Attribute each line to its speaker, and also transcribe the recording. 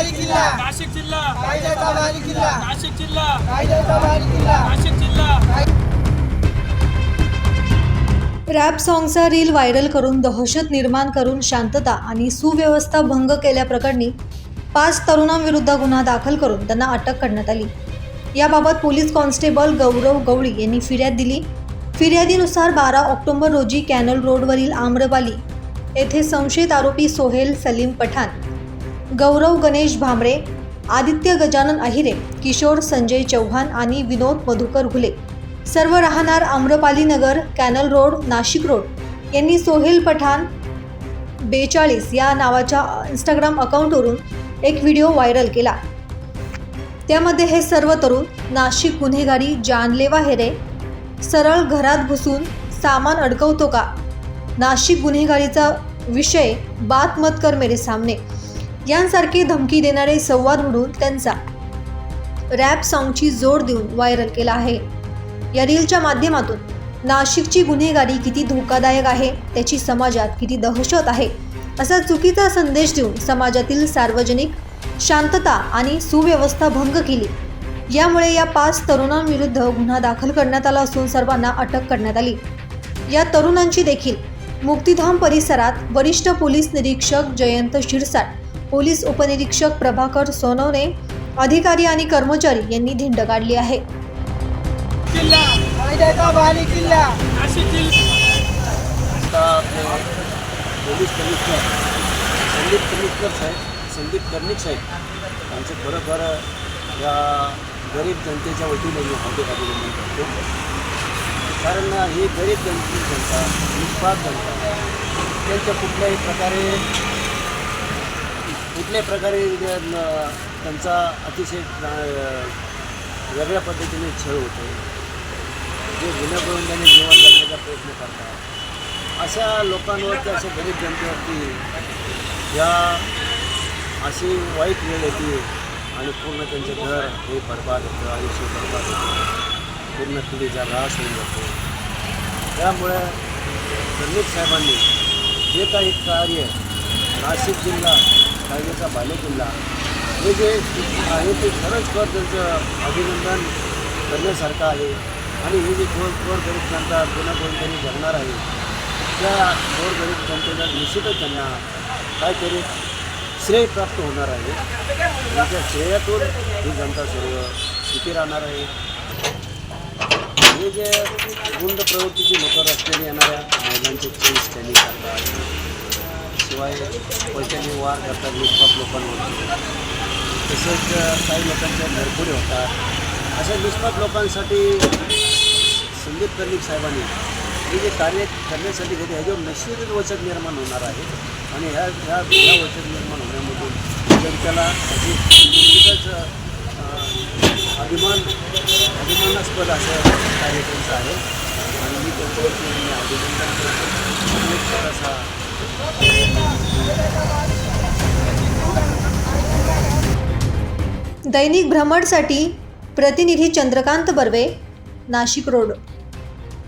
Speaker 1: भारी किल्ला,
Speaker 2: नाशिक जिल्हा,
Speaker 1: कायद्याचा भारी किल्ला,
Speaker 2: नाशिक जिल्हा,
Speaker 1: कायद्याचा भारी किल्ला,
Speaker 2: नाशिक जिल्हा.
Speaker 3: रॅप सॉन्गचा रील व्हायरल करून दहशत निर्माण करून शांतता आणि सुव्यवस्था भंग केल्याप्रकरणी 5 तरुणांविरुद्ध गुन्हा दाखल करून त्यांना अटक करण्यात आली. याबाबत पोलीस कॉन्स्टेबल गौरव गवळी यांनी फिर्याद दिली. फिर्यादीनुसार 12 ऑक्टोबर रोजी कॅनल रोडवरील आम्रपाली येथे संशयित आरोपी सोहेल सलीम पठाण, गौरव गणेश भांबरे, आदित्य गजानन अहिरे, किशोर संजय चौहान आणि विनोद मधुकर घुले सर्व राहणार आम्रपाली नगर, कॅनल रोड, नाशिक रोड यांनी सोहेल पठाण 42 या नावाच्या इंस्टाग्राम अकाउंटवरून एक व्हिडिओ व्हायरल केला. त्यामध्ये हे सर्व तरुण नाशिक गुन्हेगारी जानलेवा है रे, सरळ घरात घुसून सामान अडकवतो का, नाशिक गुन्हेगारीचा विषय, बात मत कर मेरे सामने यांसारखी धमकी देणारे संवाद म्हणून त्यांचा रॅप सॉन्गची जोड देऊन व्हायरल केला आहे. या रीलच्या माध्यमातून नाशिकची गुन्हेगारी किती धोकादायक आहे, त्याची समाजात किती दहशत आहे असा चुकीचा संदेश देऊन समाजातील सार्वजनिक शांतता आणि सुव्यवस्था भंग केली. यामुळे या 5 तरुणांविरुद्ध गुन्हा दाखल करण्यात आला असून सर्वांना अटक करण्यात आली. या तरुणांची देखील मुक्तिधाम परिसरात वरिष्ठ पोलीस निरीक्षक जयंत शिरसाट, पोलीस उपनिरीक्षक प्रभाकर सोनवणे, अधिकारी आणि कर्मचारी यांनी धिंड काढली आहे.
Speaker 2: जिल्हा,
Speaker 1: कायद्याचा भारी किल्ला,
Speaker 2: नाशिक जिल्हा.
Speaker 4: आता आपले पोलीस कमिशनर संदीप कर्णिक साहेब यांचे खरोखर या गरीब जनतेच्या वतीने मी हार्दिक अभिनंदन करतो. कारण ही गरीब जनता, निष्पाप जनता त्यांच्या कुठल्याही प्रकारे त्यांचा अतिशय वेगळ्या पद्धतीने छळ होतो. जे गुन्हे करून त्यांनी जीवन जगण्याचा प्रयत्न करतात अशा लोकांवरती, अशा गरीब जनतेवरती या अशी वाईट वेळ येते आणि पूर्ण त्यांचे घर हे बरबाद होतं, आयुष्य बरबाद होतं, पूर्ण पिढीचा ऱ्हास होऊन जातो. त्यामुळे कर्णिक साहेबांनी जे काही कार्य नाशिक जिल्हा कायद्याचा बालेकिल्ला हे जे आहे ते खरंच त्यांचं अभिनंदन करण्यासारखं आहे. आणि हे जे गोरगरीब जनता गुन्हा त्यांनी जगणार आहे त्या गोरगरीब जनतेला निश्चितच त्यांना काहीतरी श्रेय प्राप्त होणार आहे. त्यांच्या श्रेयातून ही जनता सर्व सुखी राहणार आहे. हे जे गुंड प्रवृत्तीची लोक रस्त्याने येणाऱ्या महिलांचे केस त्यांनी करतात, शिवाय पैशाने वार करतात निष्पाप लोकांवर, तसेच काही लोकांच्या घरपुरे होतात. अशा निष्पाप लोकांसाठी संदीप कर्णिक साहेबांनी हे जे कार्य करण्यासाठी घेते ह्याच्यावर निश्चितच वचक निर्माण होणार आहे. आणि ह्या वचक निर्माण होण्यामधून जनतेला अशी निश्चितच अभिमानास्पद असं कार्य त्यांचं आहे. आणि मी त्यांच्यावरती अभिनंदन करतो. असा
Speaker 3: दैनिक भ्रमणसाठी प्रतिनिधी चंद्रकांत बर्वे, नाशिक रोड.